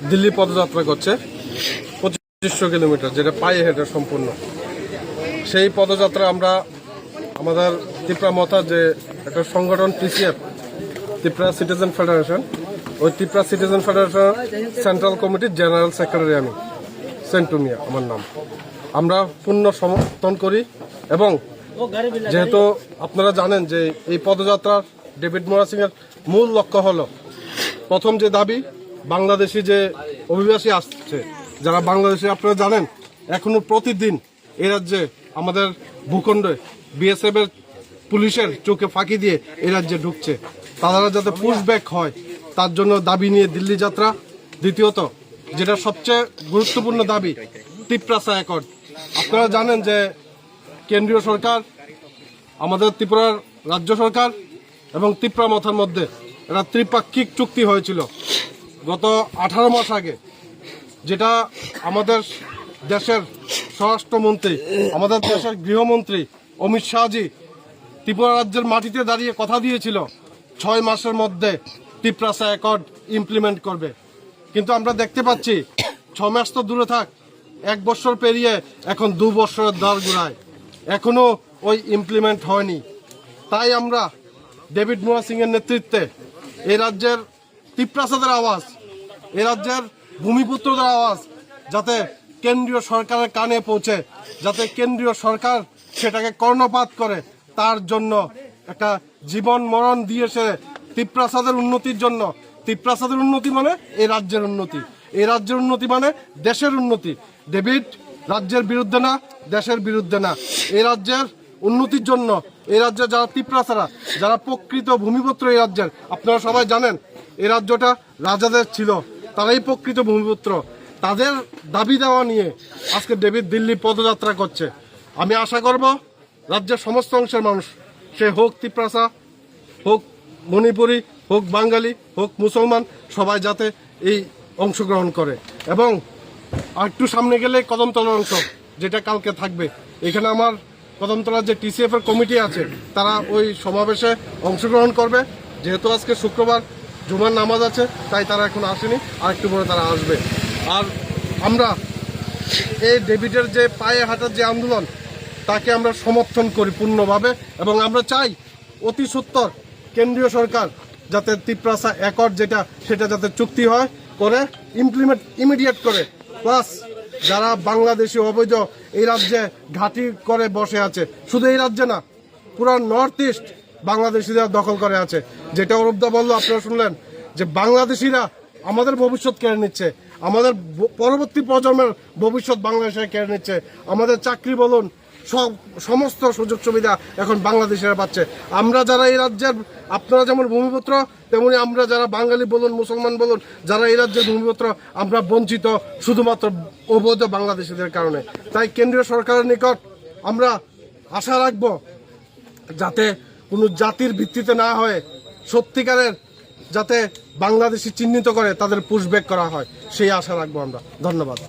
দিল্লি পদযাত্রা করছে 2500 কিলোমিটার, যেটা পায়ে হেঁটে সম্পূর্ণ। সেই পদযাত্রা আমরা আমাদের ত্রিপুরা মথা যে একটা সংগঠন TCF, ত্রিপুরা সিটিজেন ফেডারেশন, ওই ত্রিপুরা সিটিজেন ফেডারেশন সেন্ট্রাল কমিটির জেনারেল সেক্রেটারি আমি, সেন্টু মিয়া আমার নাম। আমরা পূর্ণ সমর্থন করি এবং যেহেতু আপনারা জানেন যে এই পদযাত্রার ডেভিড মোরা সিং এর মূল লক্ষ্য হলো, প্রথম যে দাবি, বাংলাদেশি যে অভিবাসী আসছে, যারা বাংলাদেশি আপনারা জানেন এখনো প্রতিদিন এই রাজ্যে আমাদের ভূখণ্ডে BSF এর পুলিশের চোখে ফাঁকি দিয়ে এই রাজ্যে ঢুকছে, তারা যাতে পুশব্যাক হয় তার জন্য দাবি নিয়ে দিল্লি যাত্রা। দ্বিতীয়ত, যেটা সবচেয়ে গুরুত্বপূর্ণ দাবি, ত্রিপ্রাসা অ্যাকর্ড। আপনারা জানেন যে কেন্দ্রীয় সরকার, আমাদের ত্রিপুরার রাজ্য সরকার এবং ত্রিপুরা মথার মধ্যে একটা ত্রিপাক্ষিক চুক্তি হয়েছিল গত 18 মাস আগে, যেটা আমাদের দেশের স্বরাষ্ট্রমন্ত্রী, আমাদের দেশের গৃহমন্ত্রী অমিত শাহজি ত্রিপুরা রাজ্যের মাটিতে দাঁড়িয়ে কথা দিয়েছিল 6 মাসের মধ্যে ত্রিপ্রাসা অ্যাকর্ড ইমপ্লিমেন্ট করবে। কিন্তু আমরা দেখতে পাচ্ছি 6 মাস তো দূরে থাক, 1 বছর পেরিয়ে এখন 2 বছরের দ্বার ঘুরায়, এখনো ওই ইমপ্লিমেন্ট হয়নি। তাই আমরা ডেভিড মোরা সিং এর নেতৃত্বে এই রাজ্যের ত্রিপ্রাসাদের আওয়াজ, এই রাজ্যের ভূমিপুত্রদের আওয়াজ যাতে কেন্দ্রীয় সরকারের কানে পৌঁছে, যাতে কেন্দ্রীয় সরকার সেটাকে কর্ণপাত করে, তার জন্য একটা জীবন মরণ দিয়েছে ত্রিপ্রাসাদের উন্নতির জন্য। ত্রিপ্রাসাদের উন্নতি মানে এই রাজ্যের উন্নতি, এই রাজ্যের উন্নতি মানে দেশের উন্নতি। ডেভিড রাজ্যের বিরুদ্ধে না, দেশের বিরুদ্ধে না, এই রাজ্যের উন্নতির জন্য। এই রাজ্যের যারা ত্রিপ্রাসারা, যারা প্রকৃত ভূমিপুত্র এই রাজ্যের, আপনারা সবাই জানেন এই রাজ্যটা রাজাদের ছিল, তারাই প্রকৃত ভূমিপুত্র। তাদের দাবি দেওয়া নিয়ে আজকে ডেভিড দিল্লি পদযাত্রা করছে। আমি আশা করব রাজ্যের সমস্ত অংশের মানুষ, সে হোক ত্রিপ্রাসা, হোক মণিপুরী, হোক বাঙালি, হোক মুসলমান, সবাই যাতে এই অংশগ্রহণ করে। এবং আর একটু সামনে গেলে কদমতলার অংশ, যেটা কালকে থাকবে, এখানে আমার কদমতলার যে TCF এর কমিটি আছে তারা ওই সমাবেশে অংশগ্রহণ করবে। যেহেতু আজকে শুক্রবার জুমার নামাজ আছে, তাই তারা এখন আসেনি, আর একটু পরে তারা আসবে। আর আমরা এই ডেভিডের যে পায়ে হাঁটার যে আন্দোলন, তাকে আমরা সমর্থন করি পূর্ণভাবে, এবং আমরা চাই অতি সত্বর কেন্দ্রীয় সরকার যাতে ত্রিপ্রাসা অ্যাকর্ড যেটা, সেটা যাতে চুক্তি হয়, করে ইমপ্লিমেন্ট ইমিডিয়েট করে। প্লাস যারা বাংলাদেশি অবৈধ এই রাজ্যে ঘাঁটি করে বসে আছে, শুধু এই রাজ্যে না, পুরো নর্থ ইস্ট বাংলাদেশিরা দখল করে আছে। যেটা অরূপদা বললো, আপনারা শুনলেন যে বাংলাদেশিরা আমাদের ভবিষ্যৎ কেড়ে নিচ্ছে, আমাদের পরবর্তী প্রজন্মের ভবিষ্যৎ বাংলাদেশে কেড়ে নিচ্ছে। আমাদের চাকরি বলুন, সমস্ত সুযোগ সুবিধা এখন বাংলাদেশিরা পাচ্ছে। আমরা যারা এই রাজ্যের, আপনারা যেমন ভূমিপুত্র, তেমনি আমরা যারা বাঙালি বলুন, মুসলমান বলুন, যারা এই রাজ্যের ভূমিপুত্র, আমরা বঞ্চিত শুধুমাত্র অবৈধ বাংলাদেশিদের কারণে। তাই কেন্দ্রীয় সরকারের নিকট আমরা আশা রাখব যাতে কোনো জাতির ভিত্তিতে না হয়ে সত্যিকারের যাতে বাংলাদেশি চিহ্নিত করে তাদের পুশব্যাক করা হয়, সেই আশা রাখবো আমরা। ধন্যবাদ।